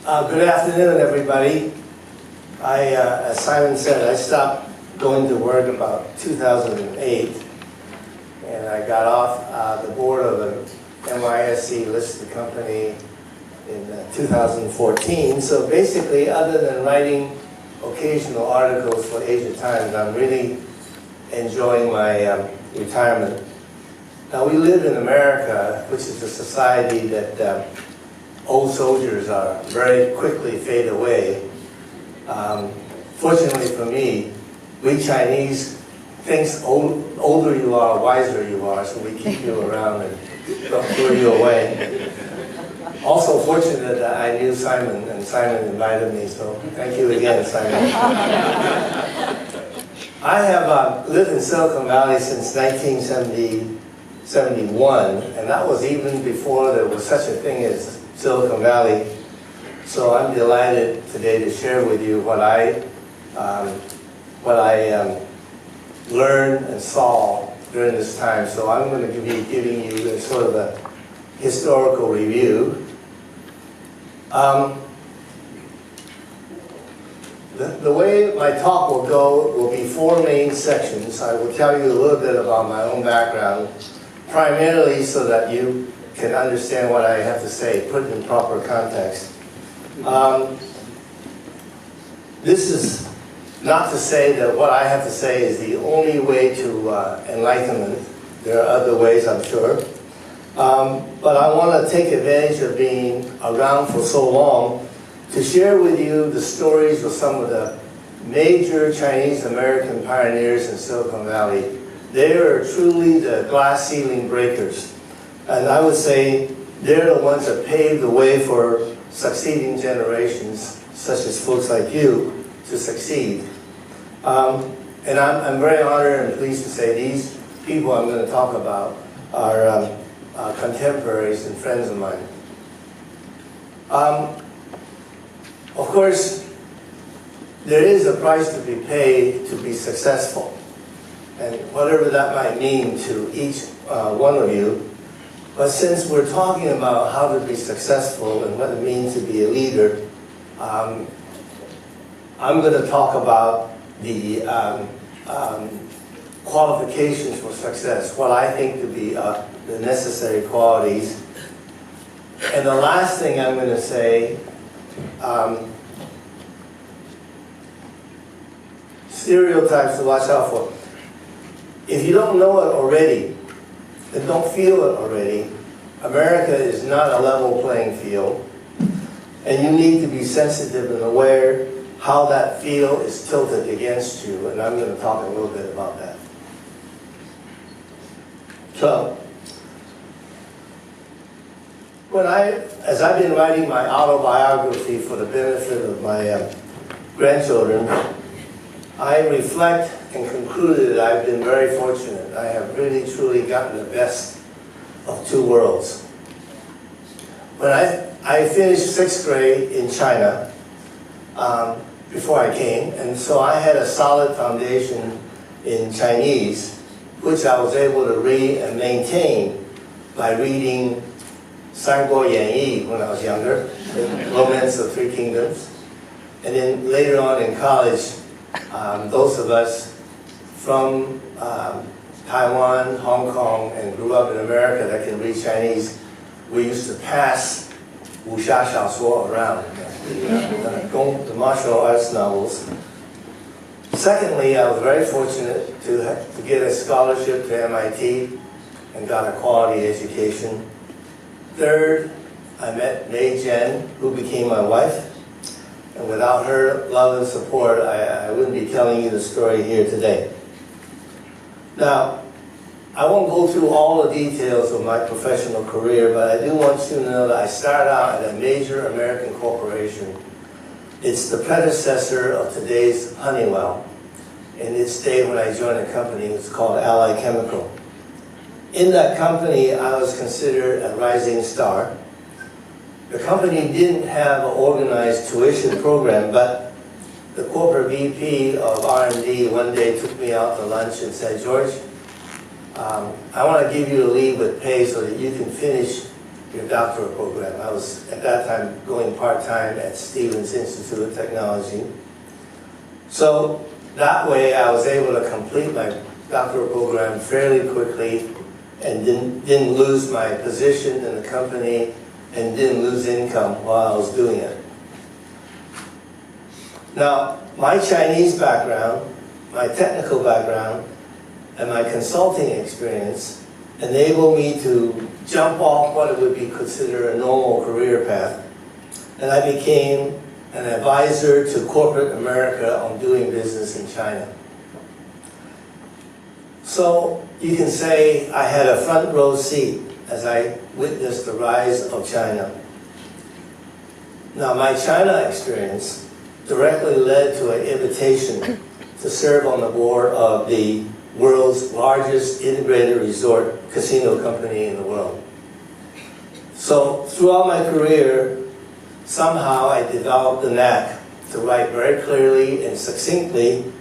Good afternoon, everybody. As Simon said, I stopped going to work about 2008, and I got off the board of an NYSE listed company in 2014. So basically, other than writing occasional articles for Asia Times, I'm really enjoying my retirement. Now, we live in America, which is a society that old soldiers are very quickly fade away. Fortunately for me, we Chinese think older you are, wiser you are, so we keep you around and don't throw you away. Also fortunate that I knew Simon, and Simon invited me, so thank you again, Simon. I have lived in Silicon Valley since 1971, and that was even before there was such a thing as Silicon Valley. So I'm delighted today to share with you what I learned and saw during this time. So I'm going to be giving you a sort of a historical review. The way my talk will go will be four main sections. I will tell you a little bit about my own background, primarily so that you can understand what I have to say, put it in proper context. This is not to say that what I have to say is the only way to enlightenment. There are other ways, I'm sure. But I want to take advantage of being around for so long to share with you the stories of some of the major Chinese-American pioneers in Silicon Valley. They are truly the glass ceiling breakers. And I would say they're the ones that paved the way for succeeding generations, such as folks like you, to succeed. And I'm very honored and pleased to say these people I'm going to talk about are contemporaries and friends of mine. Of course, there is a price to be paid to be successful. And whatever that might mean to each one of you. But since we're talking about how to be successful and what it means to be a leader, I'm going to talk about the qualifications for success, what I think to be the necessary qualities. And the last thing I'm going to say, stereotypes to watch out for. If you don't know it already, and don't feel it already, America is not a level playing field, and you need to be sensitive and aware how that field is tilted against you, and I'm going to talk a little bit about that. So, as I've been writing my autobiography for the benefit of my grandchildren, I reflect and concluded that I've been very fortunate. I have really, truly gotten the best of two worlds. When I finished 6th grade in China before I came, and so I had a solid foundation in Chinese, which I was able to read and maintain by reading 三国演义 when I was younger, the Romance of Three Kingdoms. And then later on in college, those of us from Taiwan, Hong Kong, and grew up in America that can read Chinese, we used to pass wuxia xiaosuo around, the martial arts novels. Secondly, I was very fortunate to get a scholarship to MIT and got a quality education. Third, I met Mei Jen, who became my wife. And without her love and support, I wouldn't be telling you the story here today. Now, I won't go through all the details of my professional career, but I do want you to know that I started out at a major American corporation. It's the predecessor of today's Honeywell. In its day when I joined the company, it was called Allied Chemical. In that company, I was considered a rising star. The company didn't have an organized tuition program, but the corporate VP of R&D one day took me out to lunch and said, George, I want to give you a leave with pay so that you can finish your doctoral program. I was at that time going part-time at Stevens Institute of Technology. So that way I was able to complete my doctoral program fairly quickly and didn't lose my position in the company and didn't lose income while I was doing it. Now, my Chinese background, my technical background, and my consulting experience enabled me to jump off what would be considered a normal career path. And I became an advisor to corporate America on doing business in China. So you can say I had a front row seat as I witnessed the rise of China. Now, my China experience directly led to an invitation to serve on the board of the world's largest integrated resort casino company in the world. So throughout my career, somehow I developed the knack to write very clearly and succinctly.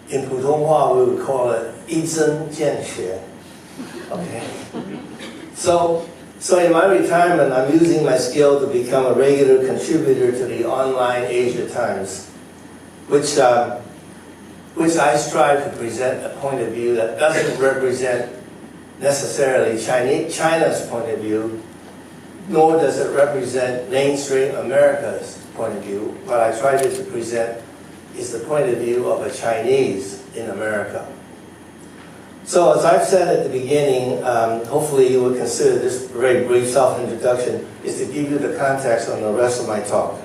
In 普通话 we would call it 一针见血. Okay. So in my retirement, I'm using my skill to become a regular contributor to the online Asia Times, which I strive to present a point of view that doesn't represent necessarily China's point of view, nor does it represent mainstream America's point of view. What I try to present is the point of view of a Chinese in America. So as I've said at the beginning, hopefully you will consider this very brief self-introduction is to give you the context on the rest of my talk.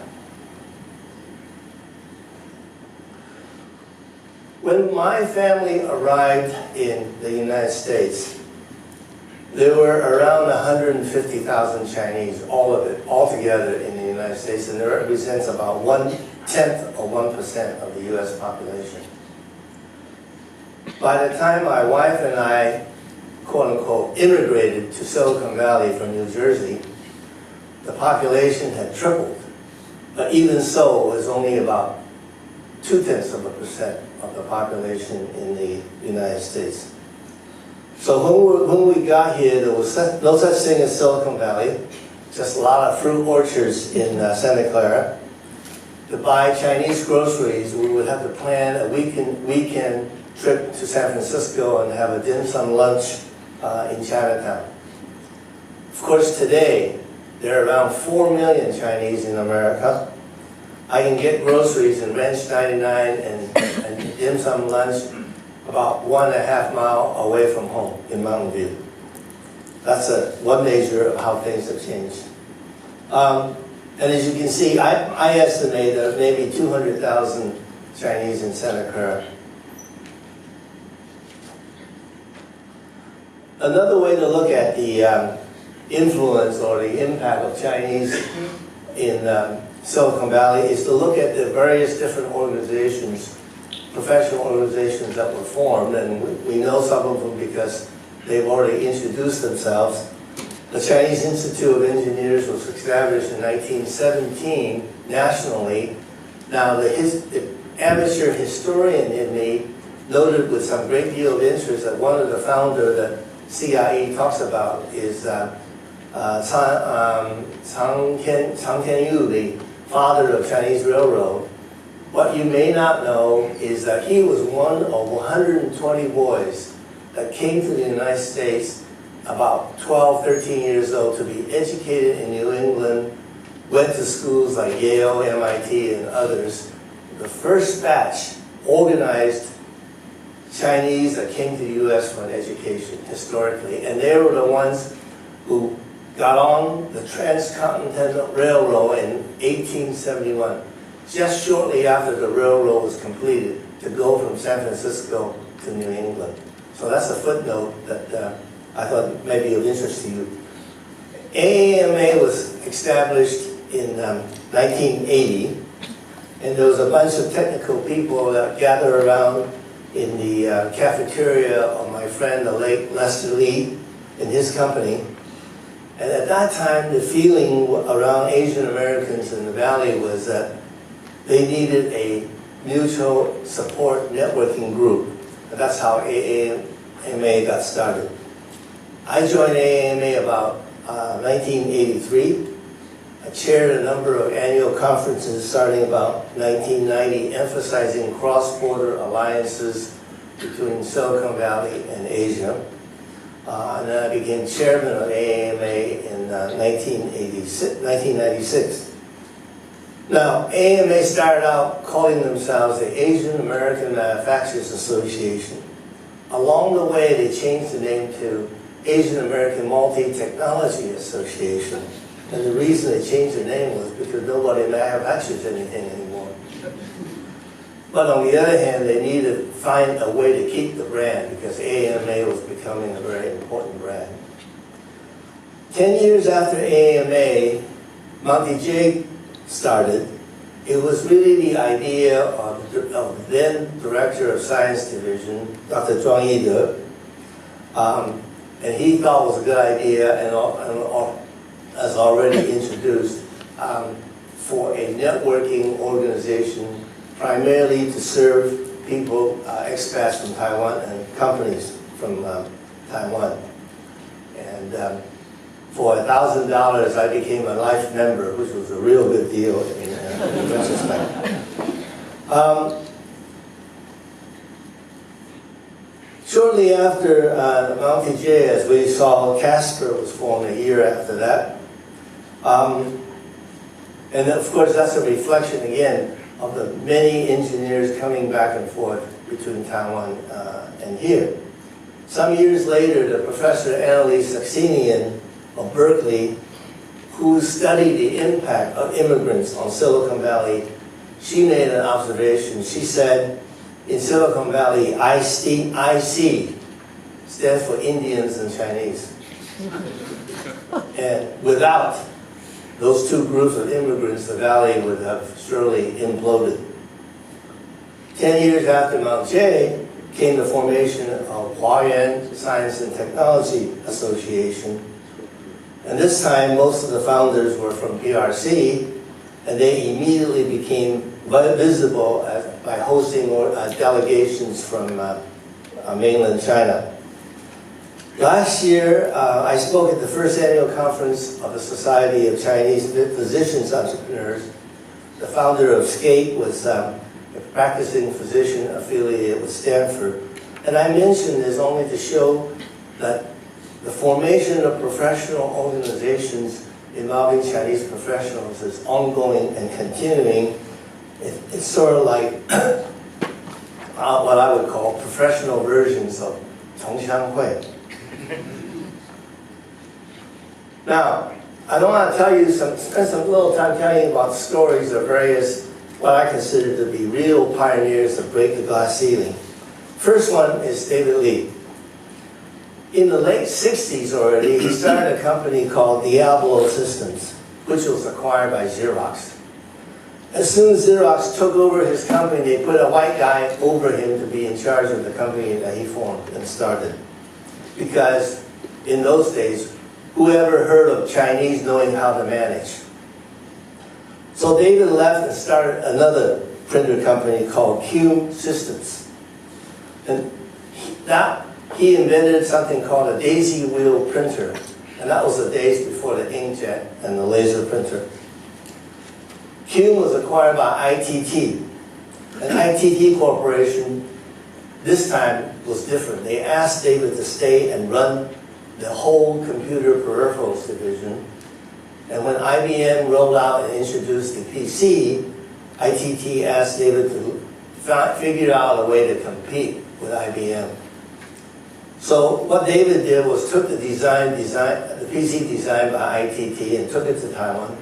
When my family arrived in the United States, there were around 150,000 Chinese, all of it, all together in the United States, and it represents about 1/10 of 1% of the US population. By the time my wife and I, quote unquote, immigrated to Silicon Valley from New Jersey, the population had tripled. But even so, it was only about 0.2% of the population in the United States. So when we got here, there was no such thing as Silicon Valley, just a lot of fruit orchards in Santa Clara. To buy Chinese groceries, we would have to plan a weekend trip to San Francisco and have a dim sum lunch in Chinatown. Of course, today, there are around 4 million Chinese in America. I can get groceries in Ranch 99 and dim sum lunch about 1.5 miles away from home in Mountain View. That's one measure of how things have changed. And as you can see, I estimate that maybe 200,000 Chinese in Santa Clara. Another way to look at the influence or the impact of Chinese in Silicon Valley is to look at the various different organizations, professional organizations that were formed, and we know some of them because they've already introduced themselves. The Chinese Institute of Engineers was established in 1917 nationally. Now the amateur historian in me noted with some great deal of interest that one of the founders that CIE talks about is Chang Tianyu, the father of Chinese Railroad. What you may not know is that he was one of 120 boys that came to the United States about 12, 13 years old to be educated in New England, went to schools like Yale, MIT, and others. The first batch organized Chinese that came to the U.S. for an education historically, and they were the ones who got on the Transcontinental Railroad in 1871, just shortly after the railroad was completed, to go from San Francisco to New England. So that's a footnote that I thought may be of interest to you. AAMA was established in 1980, and there was a bunch of technical people that gathered around in the cafeteria of my friend, the late Lester Lee, in his company. And at that time, the feeling around Asian Americans in the Valley was that they needed a mutual support networking group. And that's how AAMA got started. I joined AAMA about 1983. I chaired a number of annual conferences starting about 1990, emphasizing cross-border alliances between Silicon Valley and Asia. And then I became chairman of AMA in 1996. Now, AMA started out calling themselves the Asian American Manufacturers Association. Along the way, they changed the name to Asian American Multi-Technology Association. And the reason they changed the name was because nobody manufactures anything anymore. But on the other hand, they needed to find a way to keep the brand because AMA was becoming a very important brand. 10 years after AMA, Monty J started. It was really the idea of the then Director of Science Division, Dr. Zhuang Yide, and he thought it was a good idea, and as already introduced, for a networking organization primarily to serve people, expats from Taiwan and companies from Taiwan. And for $1,000, I became a life member, which was a real good deal in retrospect. Shortly after Mount J, as we saw, CASPA was formed a year after that. And of course, that's a reflection, again, of the many engineers coming back and forth between Taiwan and here. Some years later, the Professor Annalise Saxenian of Berkeley, who studied the impact of immigrants on Silicon Valley, she made an observation. She said, in Silicon Valley, IC stands for Indians and Chinese. And without those two groups of immigrants, the valley would have surely imploded. 10 years after Mount J came the formation of Huayuan Science and Technology Association. And this time, most of the founders were from PRC, and they immediately became visible by hosting delegations from mainland China. Last year, I spoke at the first annual conference of the Society of Chinese Physicians Entrepreneurs. The founder of SCAPE was a practicing physician affiliated with Stanford. And I mention this only to show that the formation of professional organizations involving Chinese professionals is ongoing and continuing. It's sort of like what I would call professional versions of Tongxianghui. Now, I don't want to tell you spend some little time telling you about stories of various, what I consider to be real pioneers of break the glass ceiling. First one is David Lee. In the late 60s already, he started a company called Diablo Systems, which was acquired by Xerox. As soon as Xerox took over his company, they put a white guy over him to be in charge of the company that he formed and started. Because in those days, whoever heard of Chinese knowing how to manage? So David left and started another printer company called Q Systems. And he invented something called a daisy wheel printer. And that was the days before the inkjet and the laser printer. Q was acquired by ITT. And ITT Corporation, this time, was different. They asked David to stay and run the whole computer peripherals division. And when IBM rolled out and introduced the PC, ITT asked David to figure out a way to compete with IBM. So what David did was took the PC design by ITT and took it to Taiwan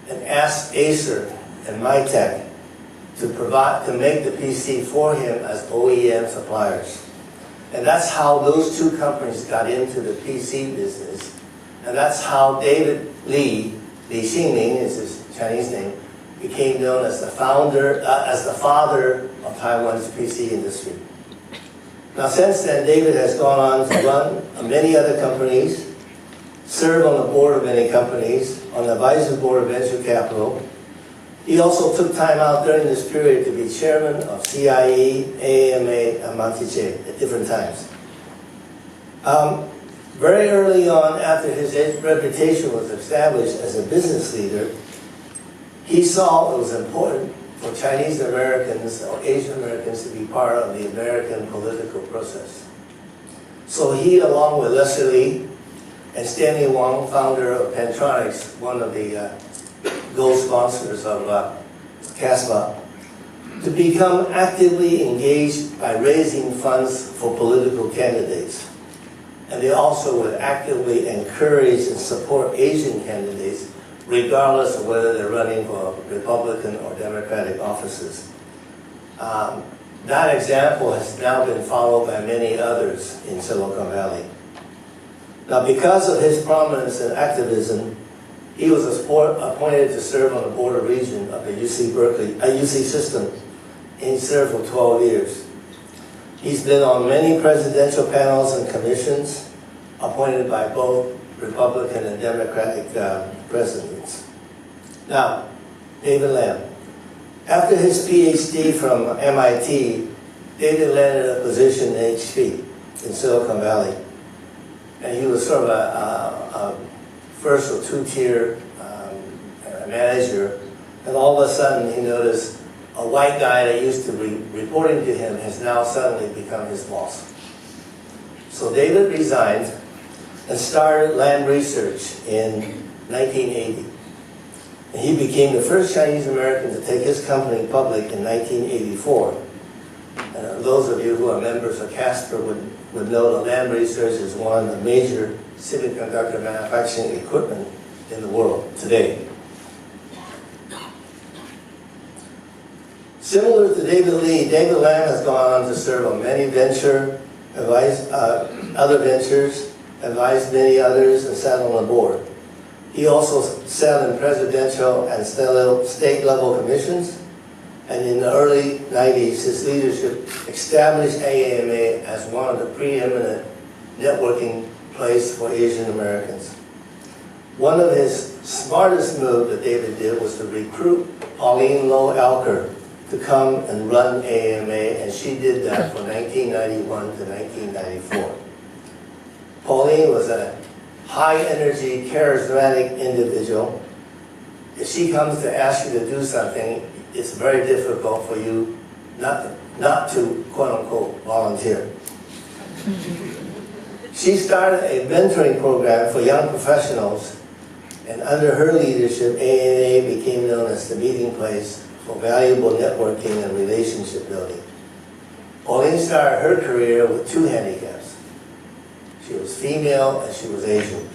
and asked Acer and Mytek to make the PC for him as OEM suppliers. And that's how those two companies got into the PC business. And that's how David Lee, Li Xingming is his Chinese name, became known as the father of Taiwan's PC industry. Now since then, David has gone on to run many other companies, served on the board of many companies, on the advisory board of venture capital. He also took time out during this period to be chairman of CIE, AMA, and Monte J at different times. Very early on, after his reputation was established as a business leader, he saw it was important for Chinese Americans or Asian Americans to be part of the American political process. So he, along with Lester Lee and Stanley Wang, founder of Pentronics, one of the gold sponsors of CASPA, to become actively engaged by raising funds for political candidates. And they also would actively encourage and support Asian candidates, regardless of whether they're running for Republican or Democratic offices. That example has now been followed by many others in Silicon Valley. Now, because of his prominence and activism, he was appointed to serve on the board of regents of the UC system, and he served for 12 years. He's been on many presidential panels and commissions appointed by both Republican and Democratic presidents. Now, David Lam. After his PhD from MIT, David landed a position in HP in Silicon Valley. And he was sort of a first or two-tier manager. And all of a sudden, he noticed a white guy that used to be reporting to him has now suddenly become his boss. So David resigned and started Lam Research in 1980. And he became the first Chinese American to take his company public in 1984. And those of you who are members of CASPA would know that Lam Research is one of the major semiconductor manufacturing equipment in the world today. Similar to David Lee, David Lam has gone on to serve on many other ventures, advised many others, and sat on the board. He also sat in presidential and state-level commissions, and in the early 90s, his leadership established AAMA as one of the preeminent networking places for Asian Americans. One of his smartest moves that David did was to recruit Pauline Low Alker to come and run AAMA, and she did that from 1991 to 1994. Pauline was a high-energy, charismatic individual. If she comes to ask you to do something, it's very difficult for you not to, quote-unquote, volunteer. She started a mentoring program for young professionals, and under her leadership, AAMA became known as the meeting place for valuable networking and relationship building. Pauline started her career with two handicaps. She was female and she was Asian.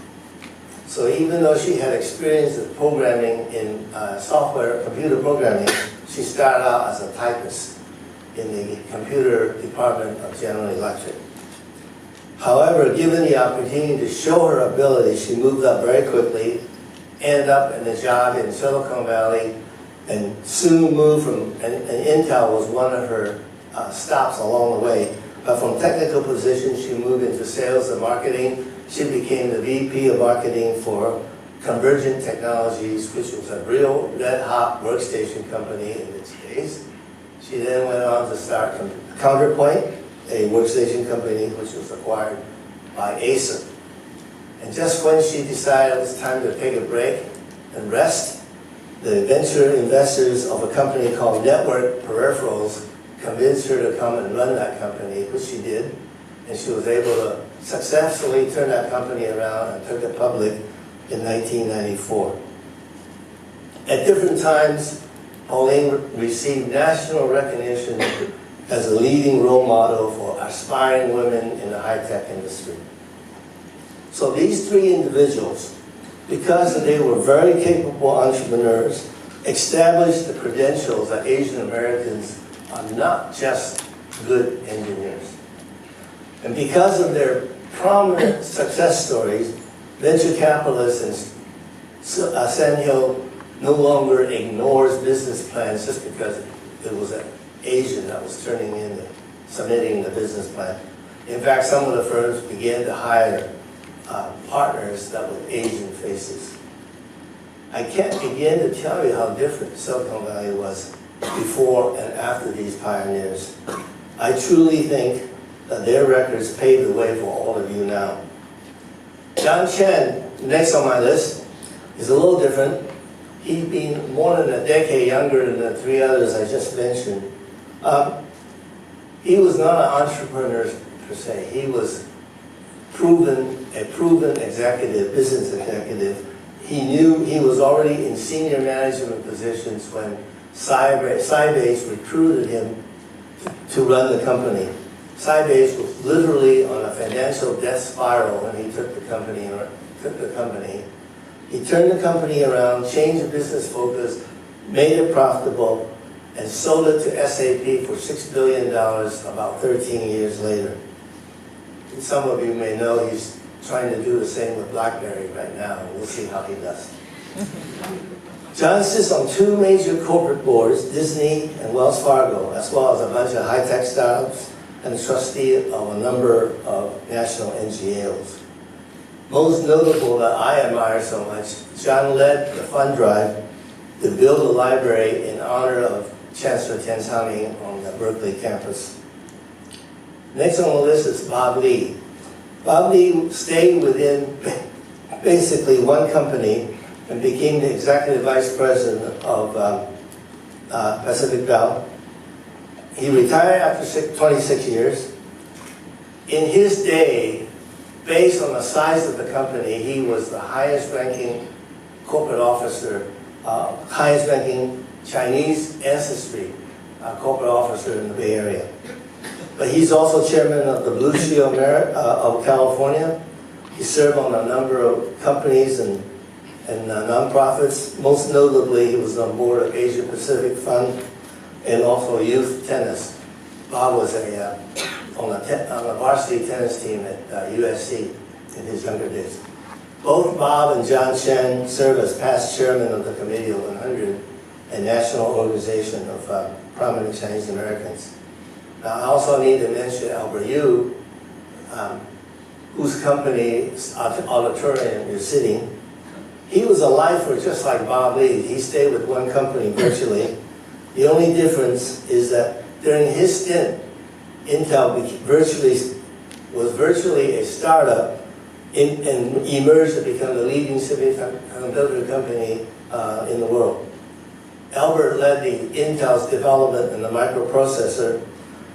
So even though she had experience in programming in computer programming, she started out as a typist in the computer department of General Electric. However, given the opportunity to show her ability, she moved up very quickly, ended up in a job in Silicon Valley, and soon moved from, and Intel was one of her stops along the way. But from technical positions, she moved into sales and marketing. She became the VP of marketing for Convergent Technologies, which was a real red-hot workstation company in its days. She then went on to start Counterpoint, a workstation company which was acquired by Acer. And just when she decided it was time to take a break and rest, the venture investors of a company called Network Peripherals convinced her to come and run that company, which she did. And she was able to successfully turn that company around and took it public in 1994. At different times, Pauline received national recognition as a leading role model for aspiring women in the high-tech industry. So these three individuals, because they were very capable entrepreneurs, established the credentials that Asian Americans are not just good engineers. And because of their prominent success stories, venture capitalists and Sandhill no longer ignores business plans just because it was an Asian that was submitting the business plan. In fact, some of the firms began to hire partners that were Asian faces. I can't begin to tell you how different Silicon Valley was before and after these pioneers. I truly think that their records paved the way for all of you now. John Chen, next on my list, is a little different. He's been more than a decade younger than the three others I just mentioned. He was not an entrepreneur per se. He was a proven executive, business executive. He knew he was already in senior management positions when Sybase recruited him to run the company. Sybase was literally on a financial death spiral when he took the company. He turned the company around, changed the business focus, made it profitable, and sold it to SAP for $6 billion about 13 years later. And some of you may know he's trying to do the same with BlackBerry right now. We'll see how he does. John sits on two major corporate boards, Disney and Wells Fargo, as well as a bunch of high-tech startups, and a trustee of a number of national NGOs. Most notable that I admire so much, John led the fund drive to build a library in honor of Chancellor Tianzhang on the Berkeley campus. Next on the list is Bob Lee. Bob Lee stayed within basically one company and became the executive vice president of Pacific Bell. He retired after 26 years. In his day, based on the size of the company, he was the highest ranking corporate officer, highest ranking Chinese ancestry corporate officer in the Bay Area. But he's also chairman of the Blue Shield of California. He served on a number of companies and nonprofits. Most notably, he was on board of Asia Pacific Fund and also youth tennis. Bob was on a varsity tennis team at USC in his younger days. Both Bob and John Chen serve as past chairman of the Committee of 100, a national organization of prominent Chinese Americans. Now, I also need to mention Albert Yu, whose company's auditorium you're sitting. He was a lifer just like Bob Lee. He stayed with one company virtually. The only difference is that during his stint, Intel was virtually a startup and emerged to become the leading semiconductor company in the world. Albert led Intel's development in the microprocessor,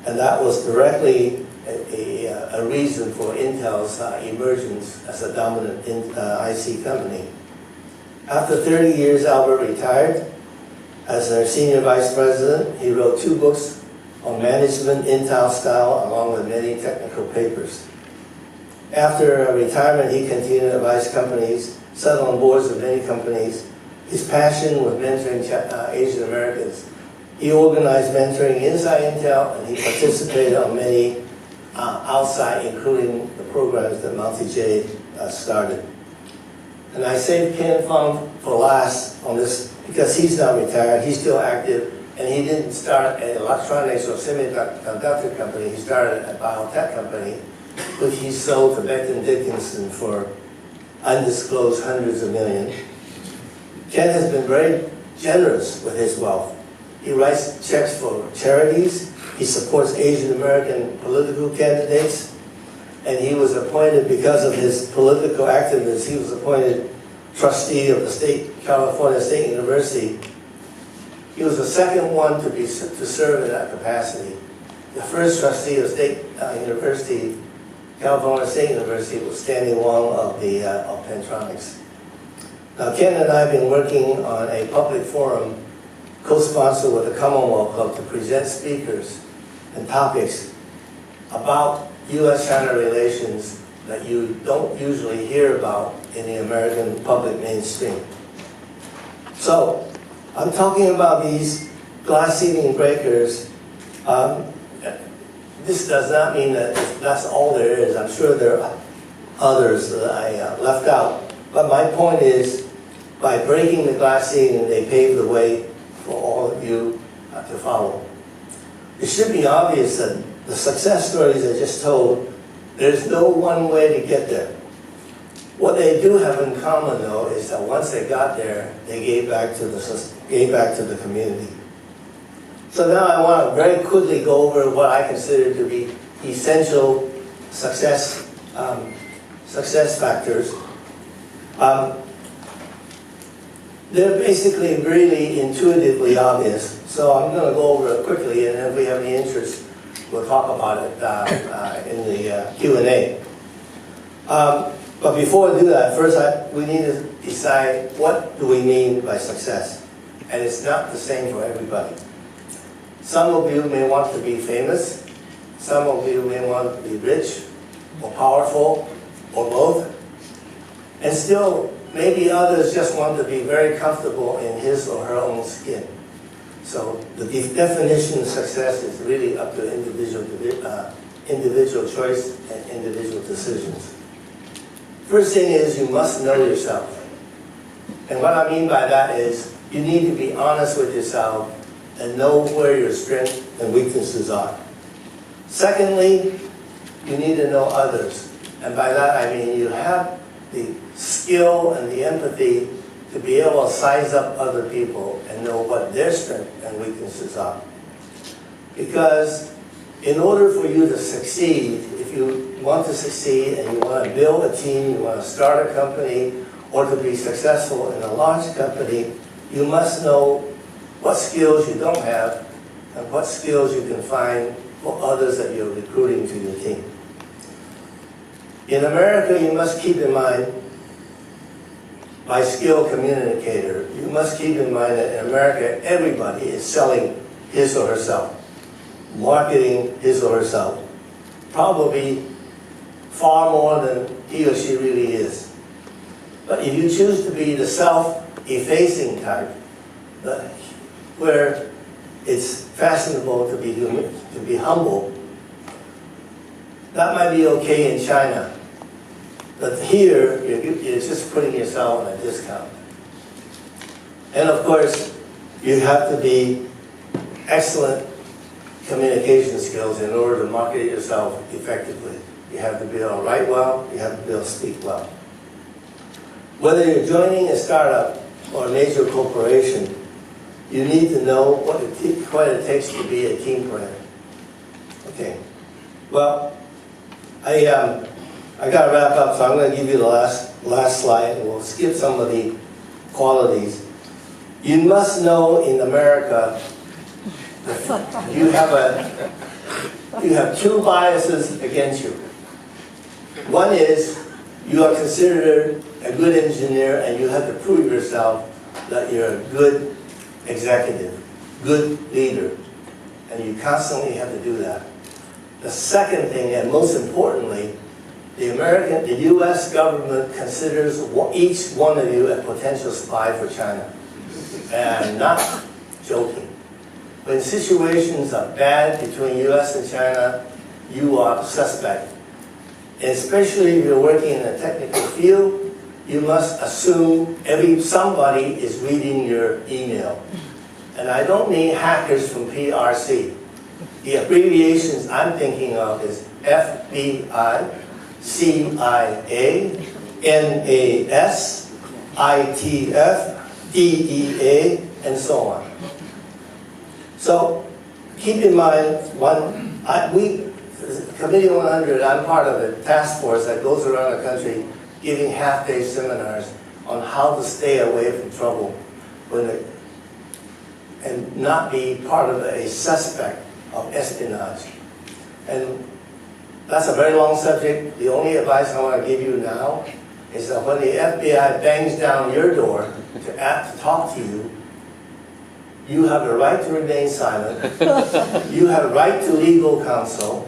and that was directly a reason for Intel's emergence as a dominant IC company. After 30 years, Albert retired. As their senior vice president, he wrote 2 books on management, Intel style, along with many technical papers. After retirement, he continued to advise companies, sat on boards of many companies. His passion was mentoring Asian Americans. He organized mentoring inside Intel, and he participated on many outside, including the programs that Monty J started. And I saved Ken Fung for last on this because he's not retired, he's still active, and he didn't start an electronics or semiconductor company, he started a biotech company, which he sold to Becton Dickinson for undisclosed hundreds of millions. Ken has been very generous with his wealth. He writes checks for charities, he supports Asian American political candidates, and he was appointed, because of his political activism, he was appointed trustee of the California State University. He was the second one to serve in that capacity. The first trustee of California State University was Stanley Wong of Pentronics. Now, Ken and I have been working on a public forum co-sponsored with the Commonwealth Club to present speakers and topics about U.S.-China relations that you don't usually hear about in the American public mainstream. So, I'm talking about these glass ceiling breakers. This does not mean that that's all there is. I'm sure there are others that I left out. But my point is, by breaking the glass ceiling, they pave the way for all of you to follow. It should be obvious that the success stories I just told, there's no one way to get there. What they do have in common, though, is that once they got there, they gave back to the community. So now I want to very quickly go over what I consider to be essential success success factors. They're basically really intuitively obvious, so I'm going to go over it quickly, and if we have any interest, we'll talk about it in the Q&A. But before we do that, first we need to decide what do we mean by success. And it's not the same for everybody. Some of you may want to be famous, some of you may want to be rich, or powerful, or both. And still, maybe others just want to be very comfortable in his or her own skin. So the definition of success is really up to individual choice and individual decisions. First thing is you must know yourself. And what I mean by that is you need to be honest with yourself and know where your strengths and weaknesses are. Secondly, you need to know others. And by that I mean you have the skill and the empathy to be able to size up other people and know what their strengths and weaknesses are. Because in order for you to succeed, if you want to succeed and you want to build a team, you want to start a company, or to be successful in a large company, you must know what skills you don't have and what skills you can find for others that you're recruiting to your team. In America, you must keep in mind, by skilled communicator, you must keep in mind that in America, everybody is selling his or herself, marketing his or herself, probably far more than he or she really is. But if you choose to be the self-effacing type, where it's fashionable to be humble, that might be okay in China. But here, you're just putting yourself on a discount. And of course, you have to be excellent communication skills in order to market yourself effectively. You have to be able to write well, you have to be able to speak well. Whether you're joining a startup or a major corporation, you need to know what it takes to be a team player. Okay. Well, I got to wrap up, so I'm going to give you the last slide, and we'll skip some of the qualities. You must know in America you have two biases against you. One is you are considered a good engineer and you have to prove yourself that you're a good executive, good leader, and you constantly have to do that. The second thing, and most importantly, the U.S. government considers each one of you a potential spy for China. And I'm not joking. When situations are bad between U.S. and China, you are suspect. And especially if you're working in a technical field, you must assume somebody is reading your email. And I don't mean hackers from PRC. The abbreviations I'm thinking of is FBI, CIA, NAS, ITF, DEA, and so on. So keep in mind, Committee 100, I'm part of a task force that goes around the country giving half-day seminars on how to stay away from trouble and not be part of a suspect of espionage. And that's a very long subject. The only advice I want to give you now is that when the FBI bangs down your door to talk to you, you have the right to remain silent. You have a right to legal counsel.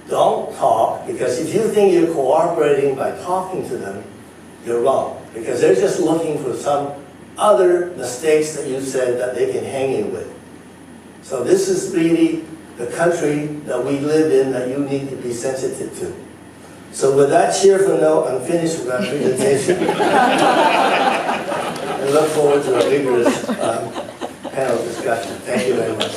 Don't talk, because if you think you're cooperating by talking to them, you're wrong. Because they're just looking for some other mistakes that you said that they can hang you with. So this is really the country that we live in that you need to be sensitive to. So with that cheerful note, I'm finished with my presentation. I look forward to a vigorous panel discussion. Thank you very much.